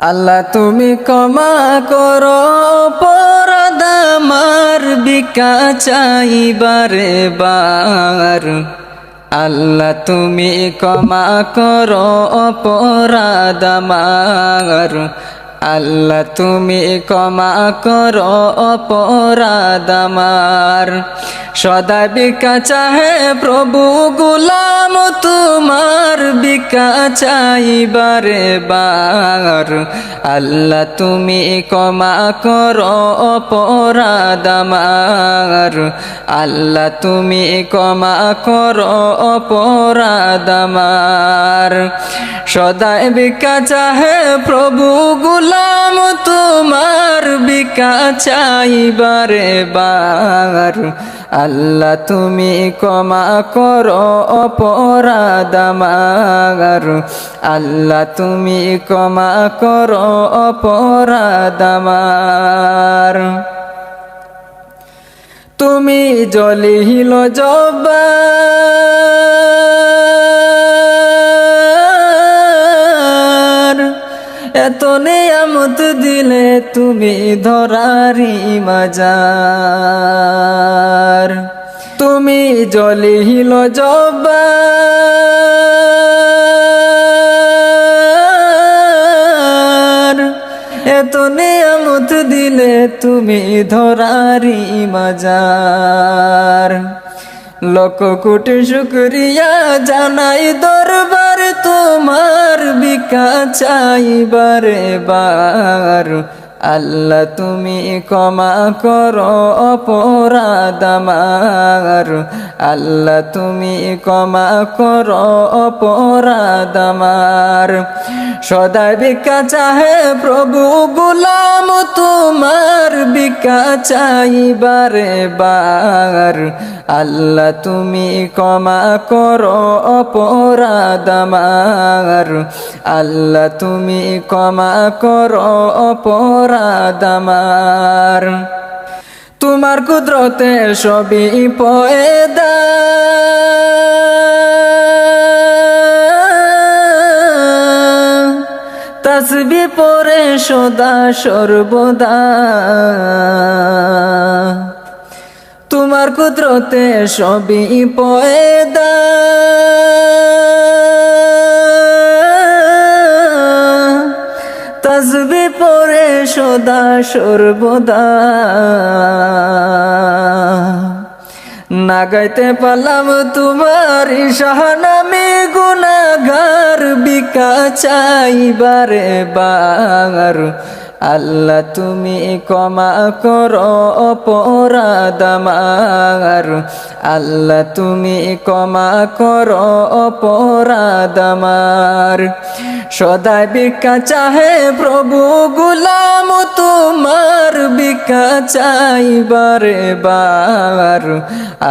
আল্লাহ তুমি ক্ষমা করো অপরাধ আমার ভিক্ষা চাইবারে বার। আল্লাহ তুমি ক্ষমা করো অপরাধ আমার। আল্লাহ তুমি ক্ষমা করো অপরাধ আমার। সদা ভিক্ষা চাহে প্রভু গুলাম তোমার ভিক্ষা চাইবারে বার। আল্লাহ তুমি ক্ষমা করো অপরাধ আমার। আল্লাহ তুমি ক্ষমা করো অপরাধ আমার। সদাই ভিক্ষা চাহে প্রভু গুলাম তোমার ভিক্ষা চাইবারে বার। আল্লাহ তুমি ক্ষমা করো অপরাধ আমার। আল্লাহ তুমি ক্ষমা করো অপরাধ আমার। তুমি জলিল জব্বার, এত নিয়ামত দিলে তুমি ধরারি মাজার। তুমি জলিল জব্বার, এত নিয়ামত দিলে তুমি ধরারি মাজার। লক্ষ কোটি শুকরিয়া জানাই দরবার তোমার ভিক্ষা চাইবারে বার। আল্লাহ তুমি ক্ষমা করো অপরাধ আমার। আল্লাহ তুমি ক্ষমা করো অপরাধ আমার। সদাই ভিক্ষা চাহে প্রভু গুলাম তোমার ভিক্ষা চাইবারে বার। আল্লাহ তুমি ক্ষমা করো অপরাধ আমার। আল্লাহ তুমি ক্ষমা করো অপরাধ আমার। তোমার কুদরতে সবই পয়দা, তাসবিহ পড়ে সদা সর্বদা। তোমার কুদরতে সবই পয়দা, তাসবিহ পড়ে সদা সর্বদা। না গাইতে পারলাম তোমার শাহনামে গুনাহগার ভিক্ষা চাইবারে বার। আল্লাহ তুমি ক্ষমা করো অপরাধ আমার। আল্লাহ তুমি ক্ষমা করো অপরাধ আমার। সদাই ভিক্ষা চাহে প্রভু গুলাম তোমার ভিক্ষা চাইবারে বার।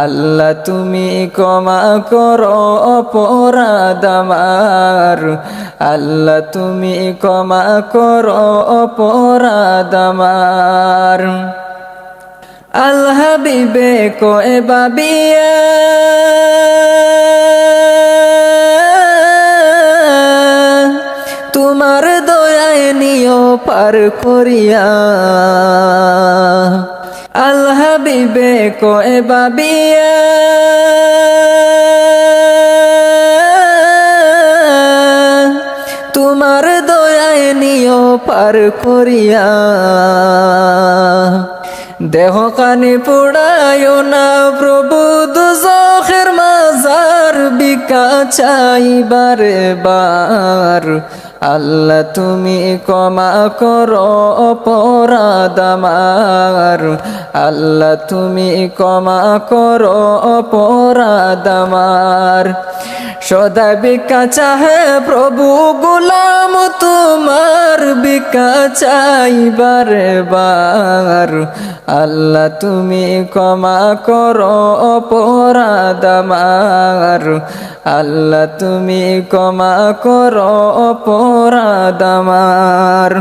আল্লাহ তুমি ক্ষমা করো অপরাধ আমার। আল্লাহ তুমি ক্ষমা করো অপরাধ আমার। আল হাবিবে কয়ে বাবিয়া, তোমার দয়ায় নিও পার করিয়া। আল হাবিবে কয়ে বাবিয়া, তোমার দয়ায় নিও পার করিয়া। দেহ কানে পোড়ায়ো না প্রভু দুজখের মাজার ভিক্ষা চাইবারে বার। আল্লাহ তুমি ক্ষমা করো অপরাধ আমার। আল্লাহ তুমি ক্ষমা করো অপরাধ আমার। সদা ভিক্ষা চাহে প্রভু গুলাম তোমার ভিক্ষা চাইবারে বার। আল্লাহ তুমি ক্ষমা করো অপরাধ আমার। আল্লাহ তুমি ক্ষমা করো অপরাধ আমার।